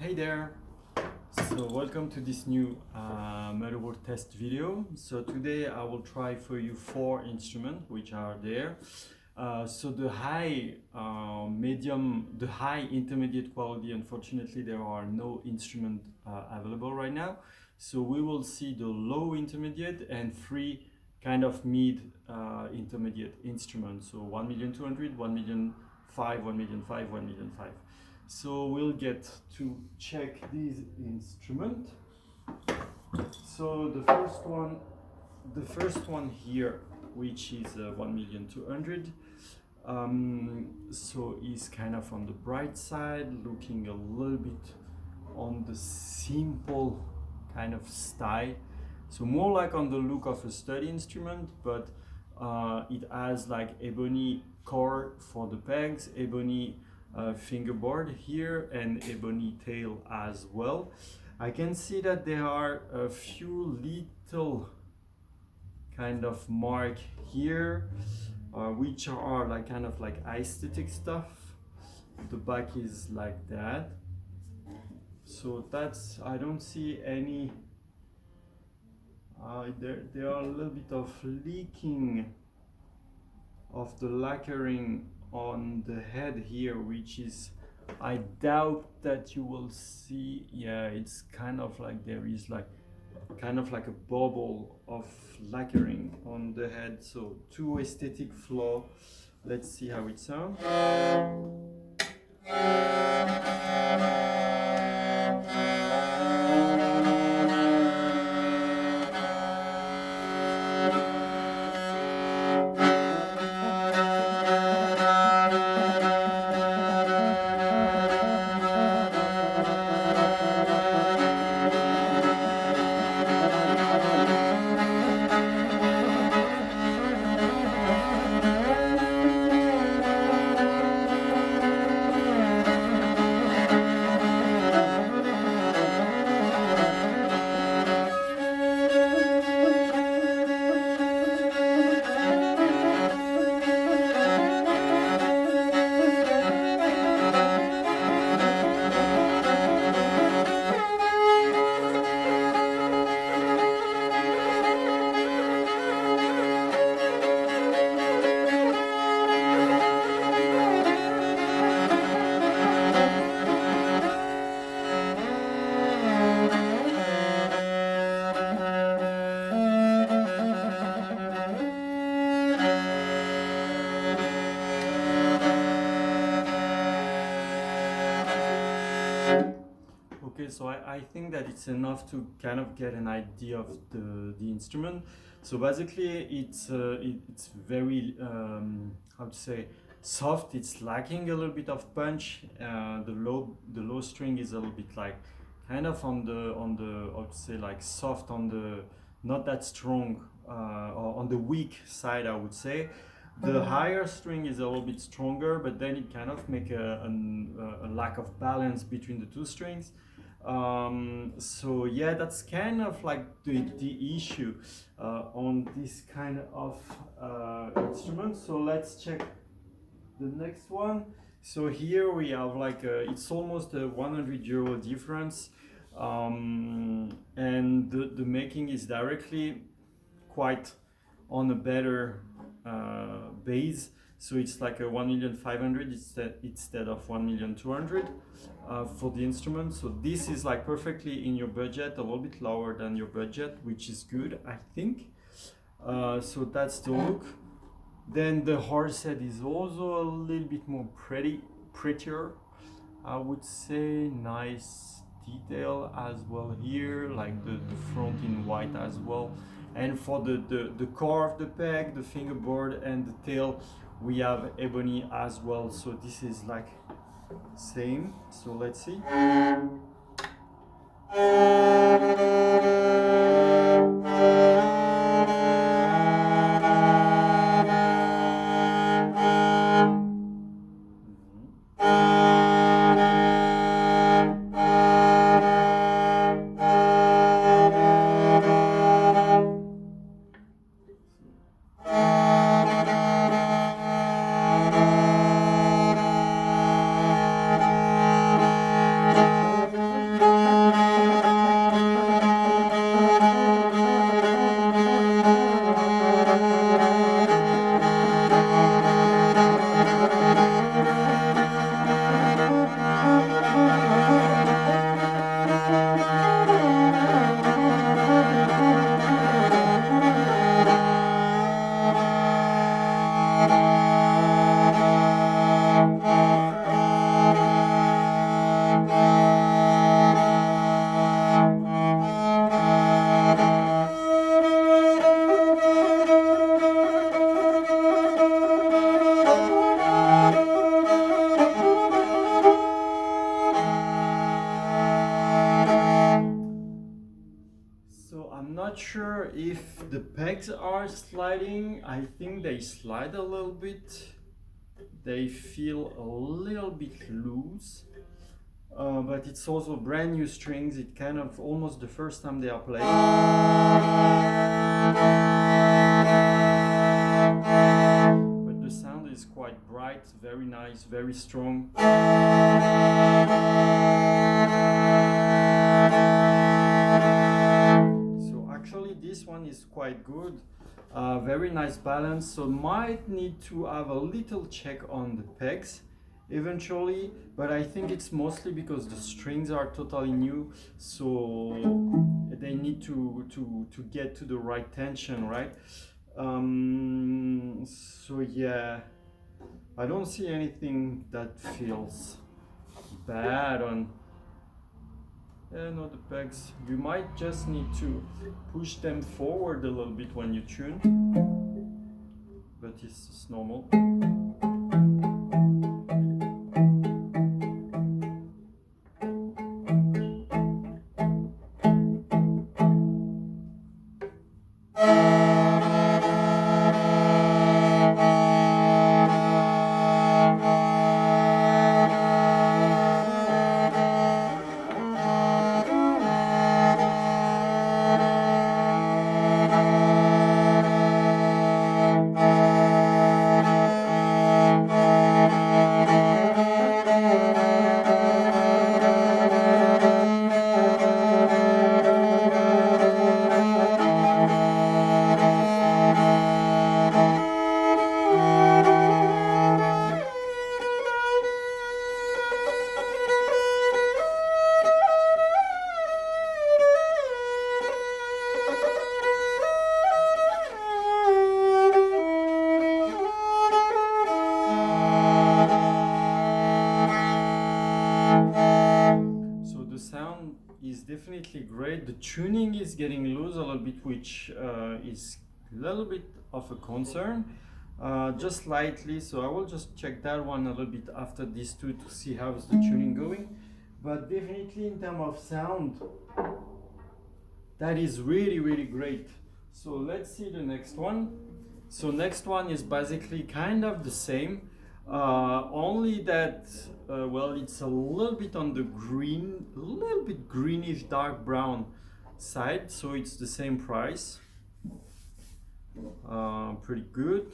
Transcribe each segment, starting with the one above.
Hey there! So welcome to this new Morin Khuur test video. So today I will try for you 4 instruments which are there. So the high, medium, the high intermediate quality, unfortunately there are no instrument available right now. So we will see the low intermediate and 3 kind of mid intermediate instruments. So 1,200,000, 1,000,005, 1,000,005, 1,000,005. So we'll get to check these instruments. So the first one here, which is 1,200,000, so is kind of on the bright side, looking a little bit on the simple kind of style. So more like on the look of a study instrument, but it has like ebony core for the pegs, ebony fingerboard here, and ebony tail as well. I can see that there are a few little kind of mark here, which are like kind of like aesthetic stuff. The back is like that. So that's, I don't see any, there are a little bit of leaking of the lacquering on the head here, which is, I doubt that you will see. Yeah, it's kind of like there is like kind of like a bubble of lacquering on the head. So 2 aesthetic flaw. Let's see how it sounds. Okay, so I think that it's enough to kind of get an idea of the instrument. So basically it's very, how to say, soft. It's lacking a little bit of punch. The low string is a little bit like kind of on the how to say, like soft, on the not that strong, or on the weak side, I would say. The higher string is a little bit stronger, but then it kind of make a lack of balance between the 2 strings. So yeah, that's kind of like the issue on this kind of instrument. So let's check the next one. So here we have like it's almost a 100 euro difference, and the making is directly quite on a better base. So it's like a 1,500,000 instead of 1,200,000 for the instrument. So this is like perfectly in your budget, a little bit lower than your budget, which is good, I think. So that's the look. Then the horse head is also a little bit more prettier, I would say. Nice detail as well here, like the front in white as well. And for the core of the peg, the fingerboard and the tail, we have ebony as well. So this is like same. So let's see. not sure if the pegs are sliding. I think they slide a little bit. They feel a little bit loose. But it's also brand new strings. It kind of almost the first time they are played. But the sound is quite bright, very nice, very strong. So actually this one is quite good. Very nice balance. So might need to have a little check on the pegs eventually, but I think it's mostly because the strings are totally new, so they need to get to the right tension, right? So yeah, I don't see anything that feels bad on no, the pegs. You might just need to push them forward a little bit when you tune, but it's normal. Definitely great. The tuning is getting loose a little bit, which is a little bit of a concern, just slightly. So I will just check that one a little bit after these two to see how's the tuning going. But definitely in terms of sound, that is really great. So let's see the next one. So next one is basically kind of the same, only that well, it's a little bit on the green, a little bit greenish dark brown side, so it's the same price. Pretty good.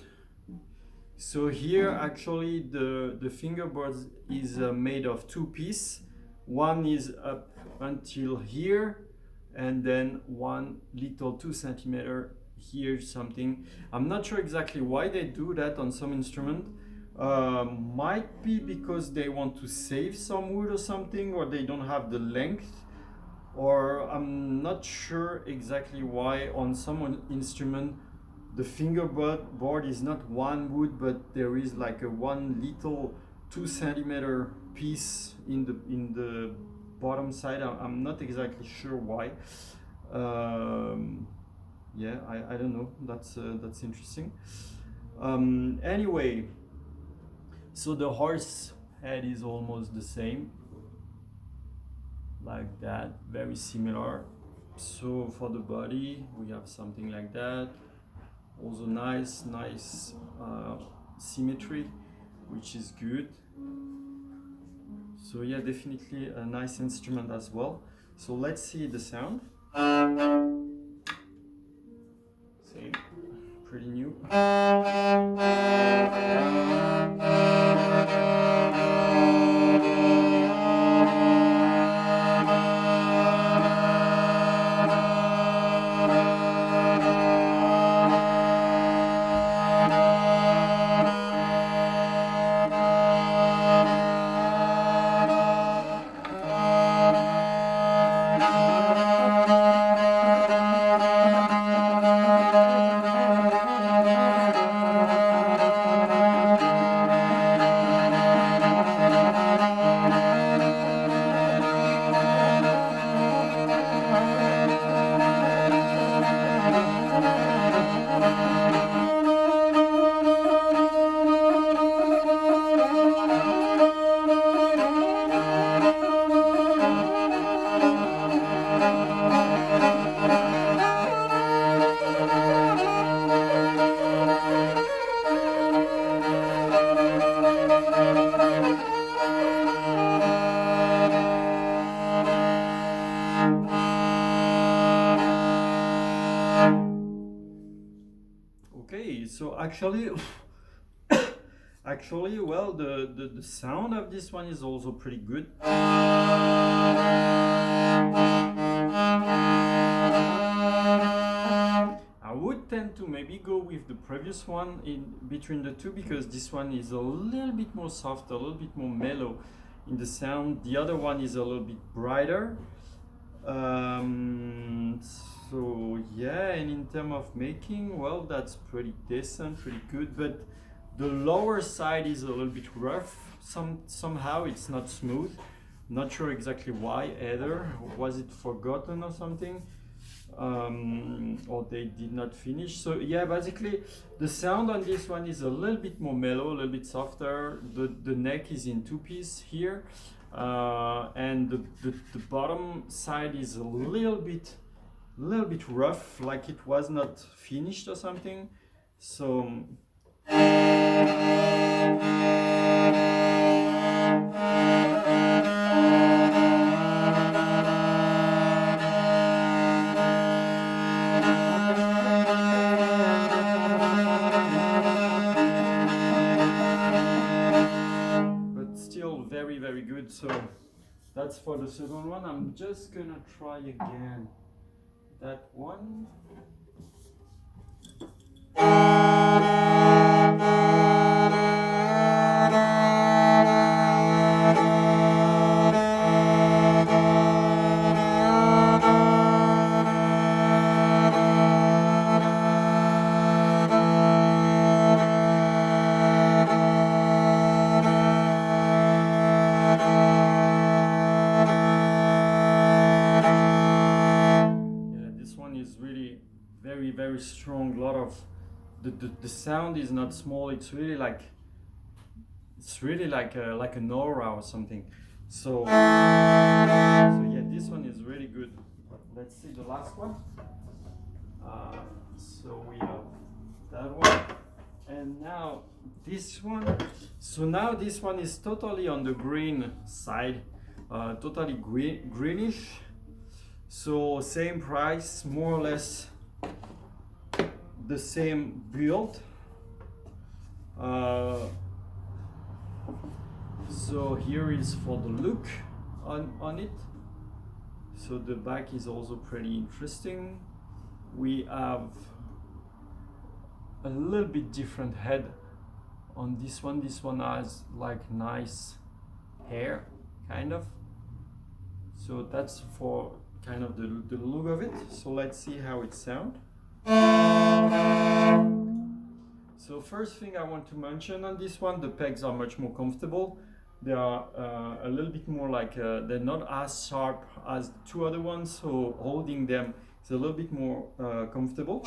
So here actually the fingerboard is made of two pieces. One is up until here, and then one little 2 centimeter here something. I'm not sure exactly why they do that on some instrument. Might be because they want to save some wood or something, or they don't have the length, or I'm not sure exactly why on some instrument the fingerboard is not one wood, but there is like a one little 2 centimeter piece in the bottom side. I'm not exactly sure why. Yeah, I don't know. That's interesting. Anyway, so the horse head is almost the same, like that, very similar. So for the body, we have something like that. Also nice symmetry, which is good. So yeah, definitely a nice instrument as well. So let's see the sound. Same, pretty new. So actually, well, the sound of this one is also pretty good. I would tend to maybe go with the previous one in between the two, because this one is a little bit more soft, a little bit more mellow in the sound. The other one is a little bit brighter. So yeah, and in terms of making, well, that's pretty decent, pretty good, but the lower side is a little bit rough. Somehow it's not smooth. Not sure exactly why either. Was it forgotten or something? Or they did not finish. So yeah, basically the sound on this one is a little bit more mellow, a little bit softer. The neck is in two piece here, and the bottom side is a little bit rough, like it was not finished or something. So very good. So that's for the second one. I'm just gonna try again that one. Very strong. Lot of the sound is not small. It's really like an aura or something. So yeah, this one is really good. Let's see the last one. So we have that one, and now this one. So now this one is totally on the green side, totally greenish. So same price, more or less the same build. So here is for the look on it. So the back is also pretty interesting. We have a little bit different head on this one. This one has like nice hair, kind of. So that's for kind of the look of it. So let's see how it sounds. So first thing I want to mention on this one, the pegs are much more comfortable. They are a little bit more like, they're not as sharp as the two other ones, so holding them is a little bit more comfortable.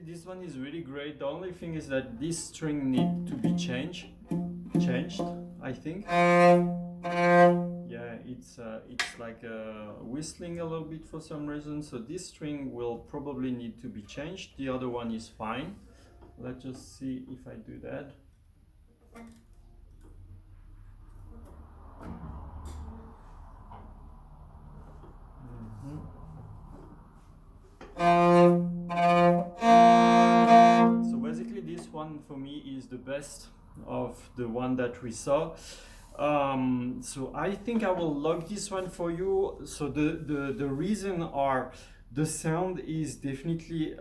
This one is really great. The only thing is that this string needs to be changed, I think. Yeah, it's like whistling a little bit for some reason, so this string will probably need to be changed. The other one is fine. Let's just see if I do that. best of the one that we saw. So I think I will log this one for you. So the reason are the sound is definitely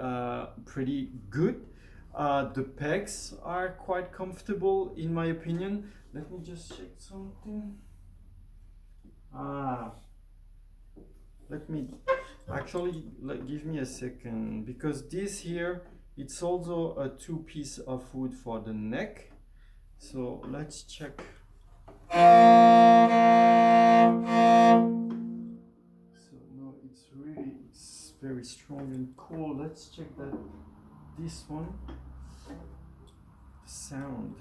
pretty good. The pegs are quite comfortable in my opinion. Let me just check something. Let me actually give me a second, because this here, it's also a two-piece of wood for the neck. So let's check. So no, it's very strong and cool. Let's check that this one, the sound.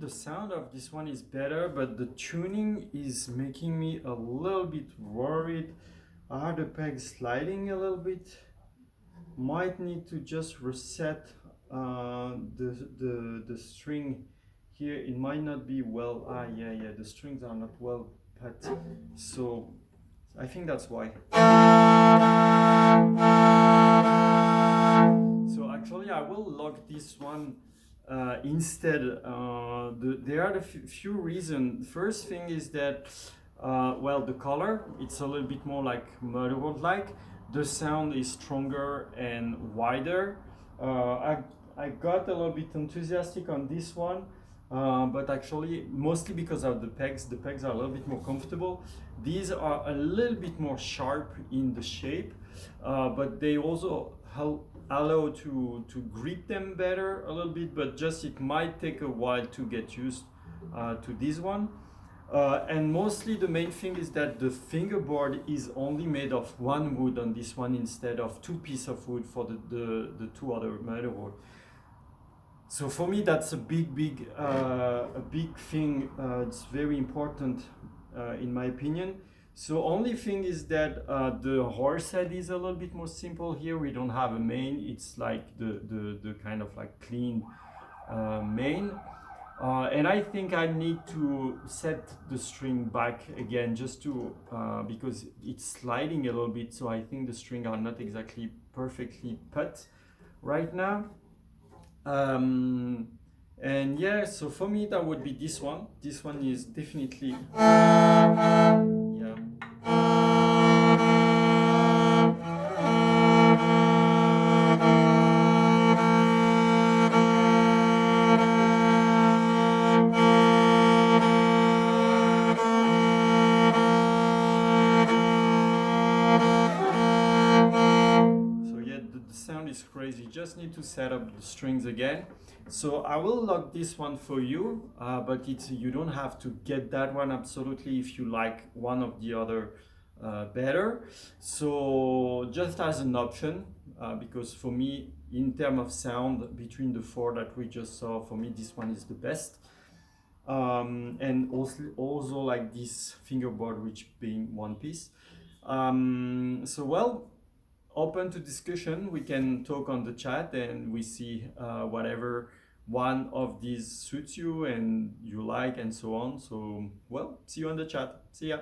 The sound of this one is better, but the tuning is making me a little bit worried. Are the pegs sliding a little bit? Might need to just reset the string here. It might not be well. Yeah, the strings are not well put, so I think that's why. So actually I will log this one instead. There are a few reasons. First thing is that well, the color, it's a little bit more like Morel like. The sound is stronger and wider. I got a little bit enthusiastic on this one, but actually mostly because of the pegs. The pegs are a little bit more comfortable. These are a little bit more sharp in the shape, but they also allow to grip them better a little bit, but just it might take a while to get used to this one. And mostly the main thing is that the fingerboard is only made of one wood on this one instead of two pieces of wood for the two other motherboard. So for me that's a big thing. It's very important in my opinion. So only thing is that the horse head is a little bit more simple here. We don't have a main. It's like the kind of like clean main. And I think I need to set the string back again just to, because it's sliding a little bit. So I think the string are not exactly perfectly put right now. And yeah, so for me that would be this one. This one is definitely, yeah. Is crazy. Just need to set up the strings again. So I will log this one for you, but you don't have to get that one absolutely if you like one of the other better. So just as an option, because for me, in terms of sound, between the four that we just saw, for me this one is the best. And also like this fingerboard, which being one piece. So well, open to discussion. We can talk on the chat and we see whatever one of these suits you and you like and so on. So well, see you on the chat. See ya.